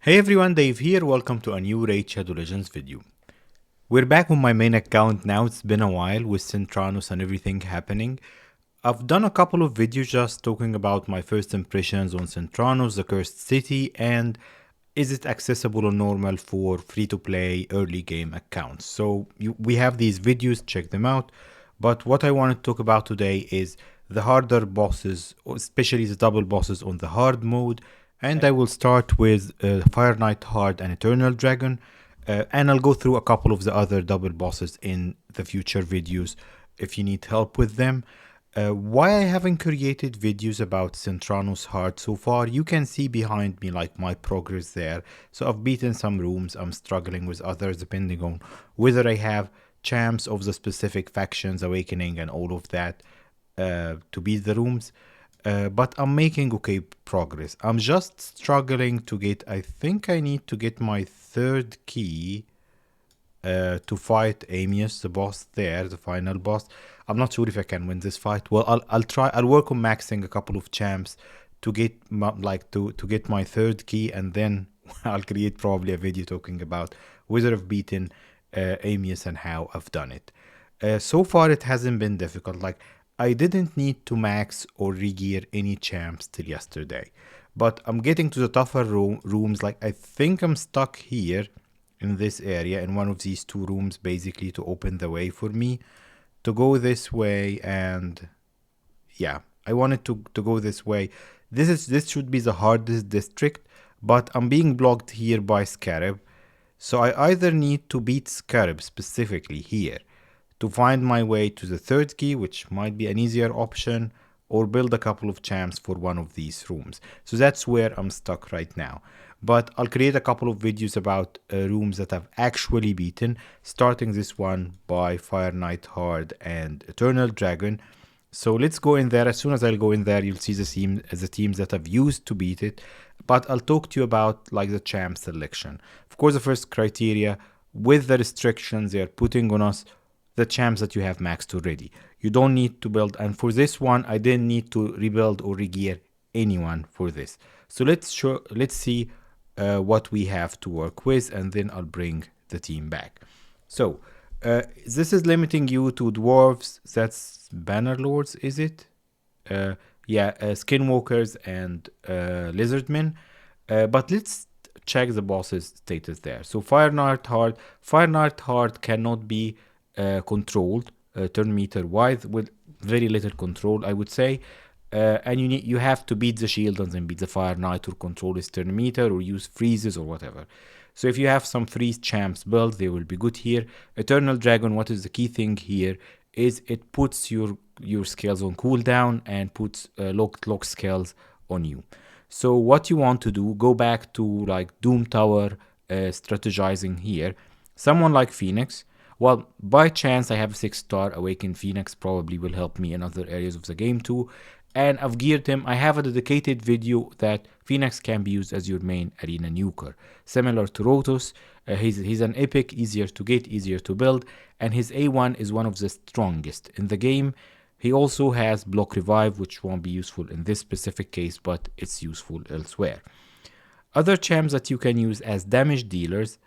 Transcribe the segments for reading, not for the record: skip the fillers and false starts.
Hey everyone, Dave here. Welcome to a new Raid Shadow Legends video. We're back on my main account now. It's been a while with Sintranos and everything happening. I've done a couple of videos just talking about my first impressions on Sintranos, the cursed city, and is it accessible or normal for free-to-play early game accounts. So we have these videos, check them out. But what I want to talk about today is the harder bosses, especially the double bosses on the hard mode. And I will start with Fireknight Hard and Eternal Dragon. And I'll go through a couple of the other double bosses in the future videos if you need help with them. Why I haven't created videos about Sintranos Hard so far, you can see behind me like my progress there. So I've beaten some rooms, I'm struggling with others depending on whether I have champs of the specific factions, awakening and all of that to beat the rooms. But I'm making okay progress. I'm just struggling to get, I think I need to get my third key to fight Amius, the boss there, the final boss. I'm not sure if I can win this fight. Well, I'll try. I'll work on maxing a couple of champs to get to get my third key, and then I'll create probably a video talking about whether I've beaten Amius and how I've done it. So far, it hasn't been difficult. Like I didn't need to max or regear any champs till yesterday, but I'm getting to the tougher rooms. Like I think I'm stuck here in this area in one of these two rooms basically to open the way for me to go this way. And yeah, I wanted to go this way. This should be the hardest district, but I'm being blocked here by Scarab, so I either need to beat Scarab specifically here to find my way to the third key, which might be an easier option, or build a couple of champs for one of these rooms. So that's where I'm stuck right now. But I'll create a couple of videos about rooms that I've actually beaten, starting this one by Fireknight Hard and Eternal Dragon. So let's go in there. As soon as I'll go in there, you'll see the teams that I've used to beat it. But I'll talk to you about like the champ selection. Of course, the first criteria, with the restrictions they are putting on us, the champs that you have maxed already. You don't need to build, and for this one I didn't need to rebuild or regear anyone for this. So let's see what we have to work with, and then I'll bring the team back. So this is limiting you to dwarves, that's banner lords, is it? Skinwalkers and lizardmen. But let's check the boss's status there. So Fireknight Hard cannot be controlled turn meter wide, with very little control, I would say. And you have to beat the shield and then beat the Fire Knight, or control his turn meter, or use freezes or whatever. So if you have some freeze champs built, they will be good here. Eternal Dragon, what is the key thing here is it puts your skills on cooldown and puts lock skills on you. So what you want to do, go back to like Doom Tower strategizing here. Someone like Phoenix, well, by chance I have a 6-star Awakened Phoenix, probably will help me in other areas of the game too. And I've geared him. I have a dedicated video that Phoenix can be used as your main arena nuker. Similar to Rotos, he's an epic, easier to get, easier to build, and his A1 is one of the strongest in the game. He also has block revive, which won't be useful in this specific case, but it's useful elsewhere. Other champs that you can use as damage dealers,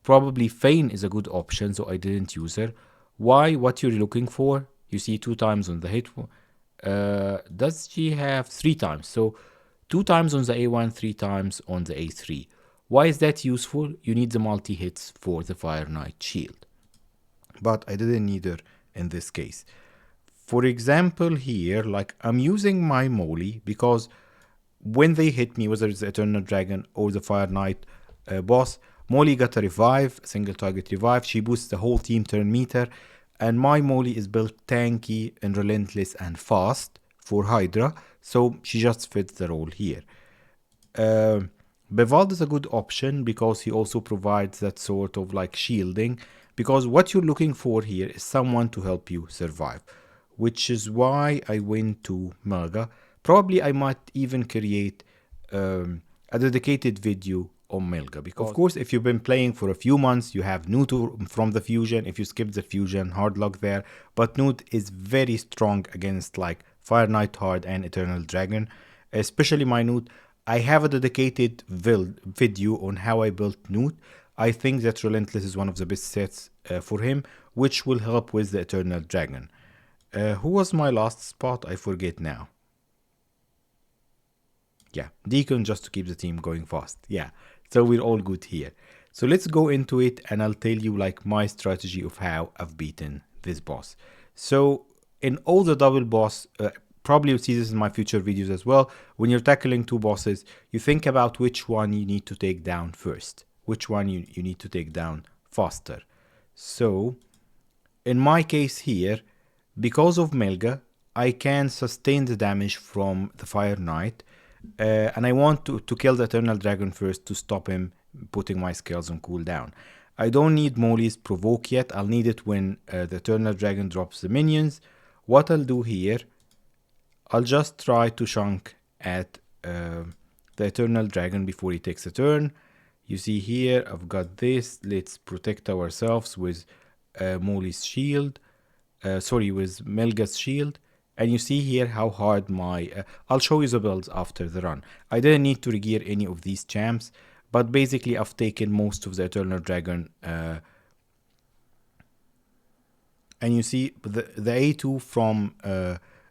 probably Fane is a good option, so I didn't use her. Why? What you're looking for? You see 2 times on the hit. Does she have 3 times? So 2 times on the A1, 3 times on the A3. Why is that useful? You need the multi-hits for the Fireknight shield. But I didn't need her in this case. For example here, like I'm using my Molly because when they hit me, whether it's the Eternal Dragon or the Fireknight boss, Molly got a revive, single target revive. She boosts the whole team turn meter. And my Molly is built tanky and relentless and fast for Hydra, so she just fits the role here. Bevald is a good option because he also provides that sort of like shielding, because what you're looking for here is someone to help you survive, which is why I went to Melga. Probably I might even create a dedicated video on Melga, because of course if you've been playing for a few months, you have Newt from the fusion. If you skip the fusion, hard luck there, but Newt is very strong against like Fireknight Hard and Eternal Dragon, especially my Newt. I have a dedicated video on how I built Newt. I think that Relentless is one of the best sets for him, which will help with the Eternal Dragon. Who was my last spot? I forget now. Yeah, Deacon, just to keep the team going fast. Yeah, so we're all good here. So let's go into it and I'll tell you like my strategy of how I've beaten this boss. So in all the double boss, probably you'll see this in my future videos as well. When you're tackling two bosses, you think about which one you need to take down first, which one you need to take down faster. So in my case here, because of Melga, I can sustain the damage from the Fireknight. And I want to kill the Eternal Dragon first to stop him putting my skills on cooldown. I don't need Molly's Provoke yet. I'll need it when the Eternal Dragon drops the minions. What I'll do here, I'll just try to chunk at the Eternal Dragon before he takes a turn. You see here, I've got this. Let's protect ourselves with Molly's shield. With Melga's shield. And you see here how hard my... I'll show you the builds after the run. I didn't need to regear any of these champs, but basically I've taken most of the Eternal Dragon. And you see the A2 from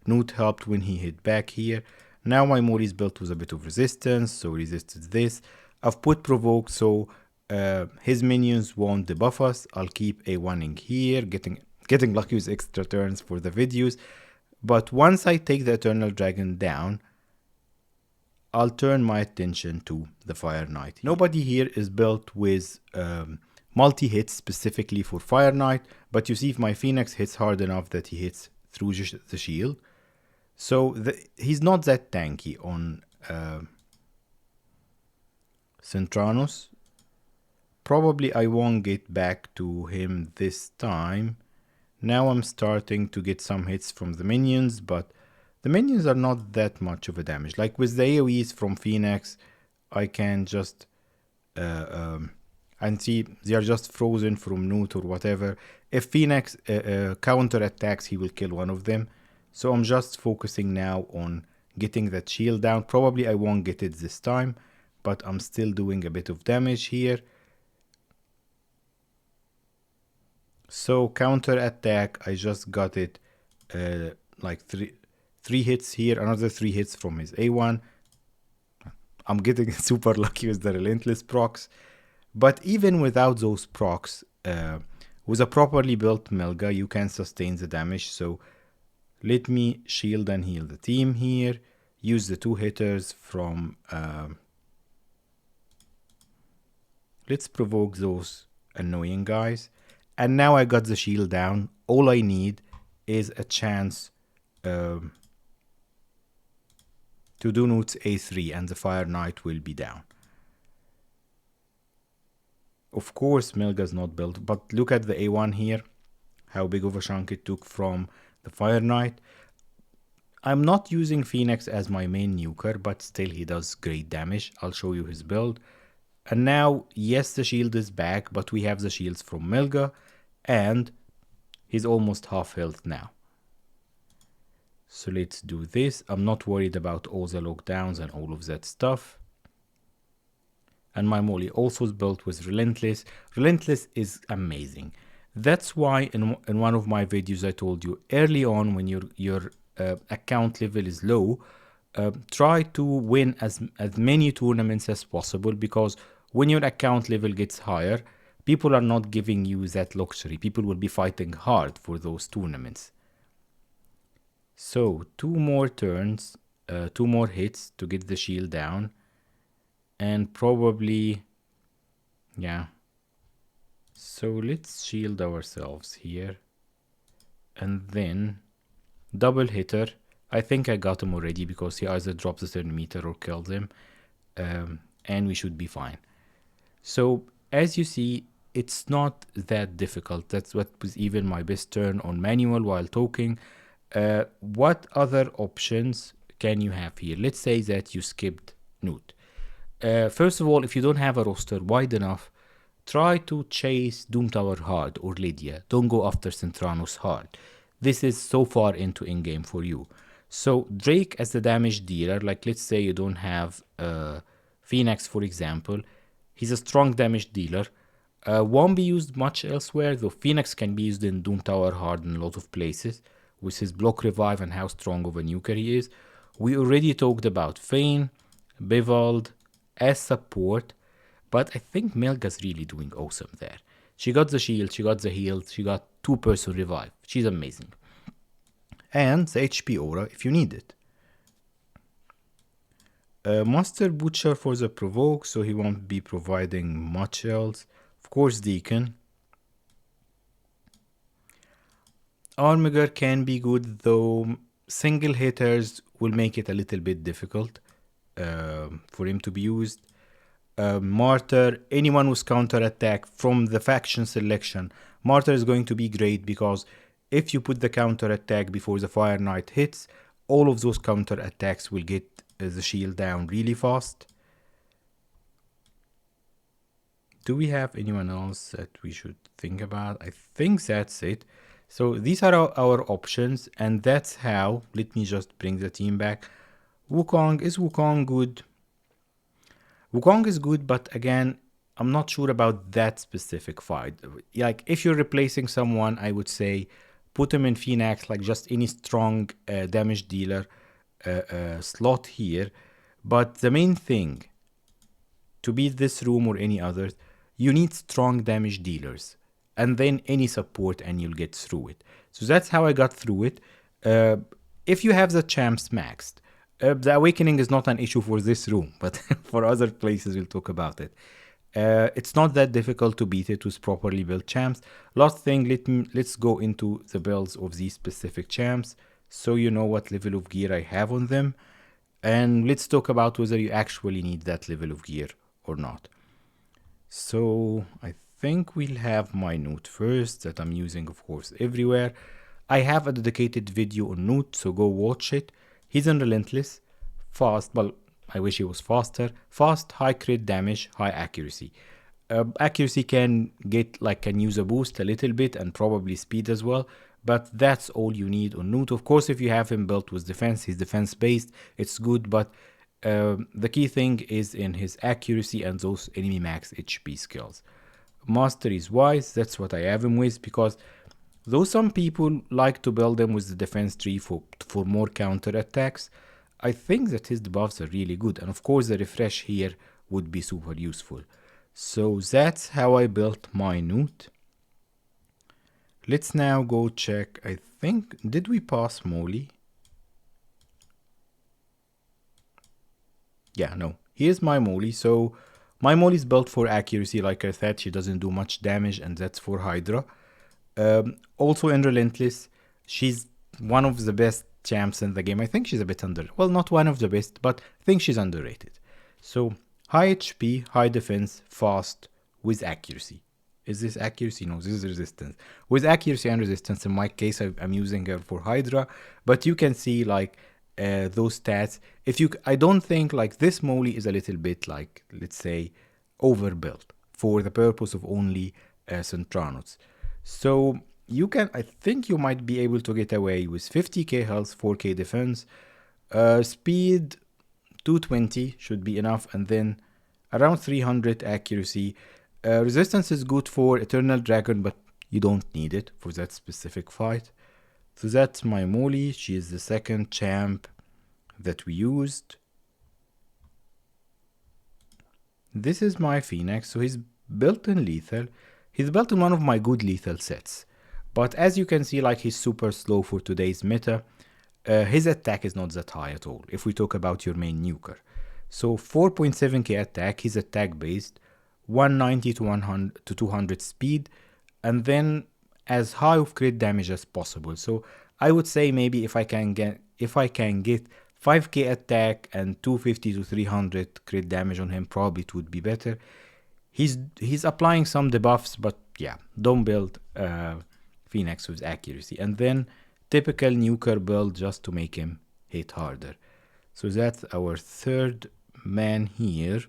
Newt helped when he hit back here. Now my Mori's built with a bit of resistance, so resisted this. I've put Provoke, so his minions won't debuff us. I'll keep A1ing here, getting lucky with extra turns for the videos. But once I take the Eternal Dragon down, I'll turn my attention to the Fireknight. Nobody here is built with multi-hits specifically for Fireknight, but you see if my Phoenix hits hard enough that he hits through the shield. So he's not that tanky on Sintranos. Probably I won't get back to him this time. Now I'm starting to get some hits from the minions, but the minions are not that much of a damage. Like with the AoEs from Phoenix, I can just and see they are just frozen from Newt or whatever. If Phoenix counter attacks, he will kill one of them. So I'm just focusing now on getting that shield down. Probably I won't get it this time, but I'm still doing a bit of damage here. So counter attack, I just got it like three hits here, another 3 hits from his A1. I'm getting super lucky with the Relentless procs. But even without those procs, with a properly built Melga, you can sustain the damage. So let me shield and heal the team here. Use the 2 hitters from... let's provoke those annoying guys. And now I got the shield down. All I need is a chance to do Newt's A3 and the Fireknight will be down. Of course, Melga's not built, but look at the A1 here. How big of a chunk it took from the Fireknight. I'm not using Phoenix as my main nuker, but still he does great damage. I'll show you his build. And now, yes, the shield is back, but we have the shields from Melga. And he's almost half health now. So let's do this. I'm not worried about all the lockdowns and all of that stuff. And my Molly also is built with Relentless. Relentless is amazing. That's why in one of my videos I told you early on when your account level is low, try to win as many tournaments as possible, because when your account level gets higher, people are not giving you that luxury. People will be fighting hard for those tournaments. So 2 more turns, 2 more hits to get the shield down. And probably, yeah. So let's shield ourselves here. And then double hitter. I think I got him already because he either drops the thermometer or kills him. And we should be fine. So as you see, it's not that difficult. That's what was even my best turn on manual while talking. What other options can you have here? Let's say that you skipped Newt. First of all, if you don't have a roster wide enough, try to chase Doom Tower hard or Lydia. Don't go after Sintranos hard. This is so far into in-game for you. So Drake as the damage dealer, like let's say you don't have Phoenix, for example, he's a strong damage dealer. Won't be used much elsewhere, though Phoenix can be used in Doom Tower Hard in a lot of places, with his block revive and how strong of a nuker he is. We already talked about Fane, Bivald as support, but I think Melga's really doing awesome there. She got the shield, she got the heal, she got 2-person revive. She's amazing. And the HP aura if you need it. Master Butcher for the provoke, so he won't be providing much else. Of course, Deacon. Armiger can be good, though single hitters will make it a little bit difficult for him to be used. Martyr, anyone with counter attack from the faction selection, Martyr is going to be great because if you put the counter attack before the Fireknight hits, all of those counter attacks will get the shield down really fast. Do we have anyone else that we should think about? I think that's it. So these are our options, and that's how. Let me just bring the team back. Wukong, is Wukong good? Wukong is good, but again, I'm not sure about that specific fight. Like, if you're replacing someone, I would say put him in Phoenix, like just any strong damage dealer slot here. But the main thing, to beat this room or any others, you need strong damage dealers. And then any support and you'll get through it. So that's how I got through it. If you have the champs maxed, the awakening is not an issue for this room, but for other places we'll talk about it. It's not that difficult to beat it with properly built champs. Last thing, let's go into the builds of these specific champs so you know what level of gear I have on them. And let's talk about whether you actually need that level of gear or not. So I think we'll have my Note first that I'm using, of course, everywhere. I have a dedicated video on Note, so go watch it. He's in Relentless, fast, well, I wish he was faster. Fast, high crit damage, high accuracy. Accuracy can use a boost a little bit and probably speed as well, but that's all you need on Note. Of course, if you have him built with defense, he's defense based, it's good, but the key thing is in his accuracy and those enemy max HP skills. Mastery is wise, that's what I have him with, because though some people like to build them with the defense tree for more counter attacks, I think that his debuffs are really good, and of course the refresh here would be super useful. So that's how I built my Note. Let's now go check, I think, did we pass Molly? Yeah, no, here's my Molly. So my Molly is built for accuracy, like I said, she doesn't do much damage, and that's for Hydra. Also in Relentless, she's one of the best champs in the game. I think she's a bit well, not one of the best, but I think she's underrated. So high HP, high defense, fast, with accuracy. Is this accuracy? No, this is resistance. With accuracy and resistance, in my case, I'm using her for Hydra, but you can see like those stats. I don't think like this Molly is a little bit like, let's say, overbuilt for the purpose of only Sintranos. So I think you might be able to get away with 50k health, 4k defense, speed 220 should be enough, and then around 300 accuracy. Resistance is good for Eternal Dragon, but you don't need it for that specific fight. So that's my Molly. She is the second champ that we used. This is my Phoenix. So he's built in lethal. He's built in one of my good lethal sets. But as you can see, like, he's super slow for today's meta. His attack is not that high at all, if we talk about your main nuker. So 4.7k attack, he's attack based, 190 to 200 speed, and then as high of crit damage as possible. So I would say maybe if I can get 5k attack and 250 to 300 crit damage on him, probably it would be better. He's applying some debuffs, but yeah, don't build Phoenix with accuracy. And then typical nuker build just to make him hit harder. So that's our third man here.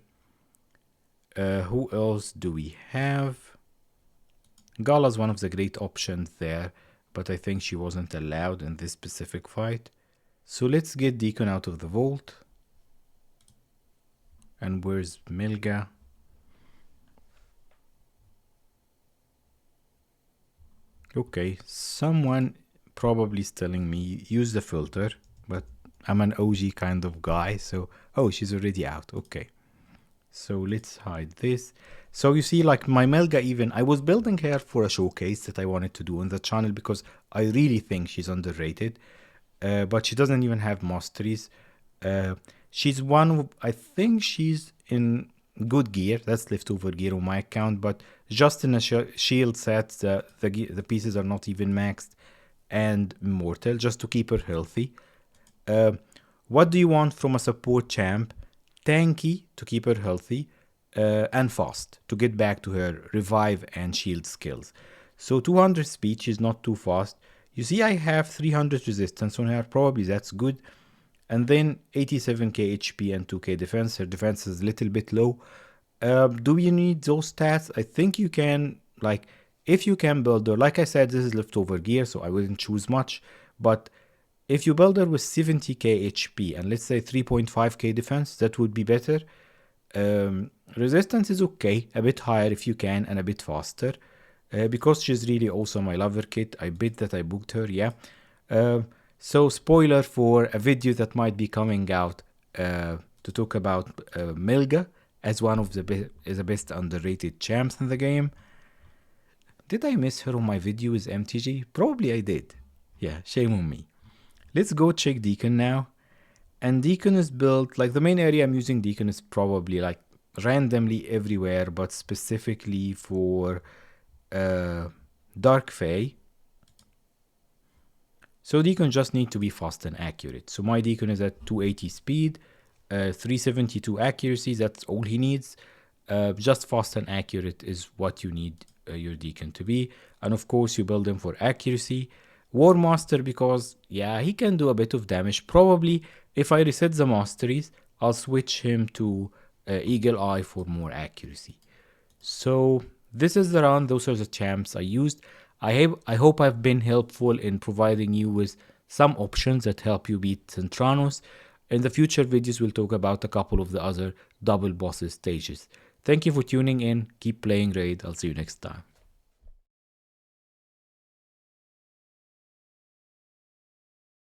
Who else do we have? Gala's one of the great options there, but I think she wasn't allowed in this specific fight. So let's get Deacon out of the vault. And where's Milga? Okay, someone probably is telling me use the filter, but I'm an OG kind of guy, so oh, she's already out. Okay, so let's hide this. So you see, like my Melga, even I was building her for a showcase that I wanted to do on the channel because I really think she's underrated, but she doesn't even have masteries. She's one, I think she's in good gear. That's leftover gear on my account, but just in a shield set, the pieces are not even maxed, and immortal, just to keep her healthy. What do you want from a support champ? Tanky to keep her healthy, and fast to get back to her revive and shield skills. So 200 speed, she's not too fast. You see, I have 300 resistance on her, probably that's good. And then 87k HP and 2k defense. Her defense is a little bit low. Do you need those stats? I think you can, like, if you can build her, like I said, this is leftover gear, so I wouldn't choose much. But if you build her with 70k HP and let's say 3.5k defense, that would be better. Resistance is okay, a bit higher if you can, and a bit faster. Because she's really awesome, I love her kit. I bet that I booked her, yeah. So spoiler for a video that might be coming out to talk about Milga as one of the best underrated champs in the game. Did I miss her on my video with MTG? Probably I did. Yeah, shame on me. Let's go check Deacon now. And Deacon is built, like the main area I'm using Deacon is probably like randomly everywhere, but specifically for Dark Fae. So Deacon just need to be fast and accurate. So my Deacon is at 280 speed, 372 accuracy, that's all he needs. Just fast and accurate is what you need your Deacon to be. And of course you build him for accuracy. War Master because, yeah, he can do a bit of damage. Probably if I reset the masteries, I'll switch him to Eagle Eye for more accuracy. So this is the round. Those are the champs I used. I hope I've been helpful in providing you with some options that help you beat Sintranos. In the future videos, we'll talk about a couple of the other double bosses stages. Thank you for tuning in. Keep playing Raid. I'll see you next time.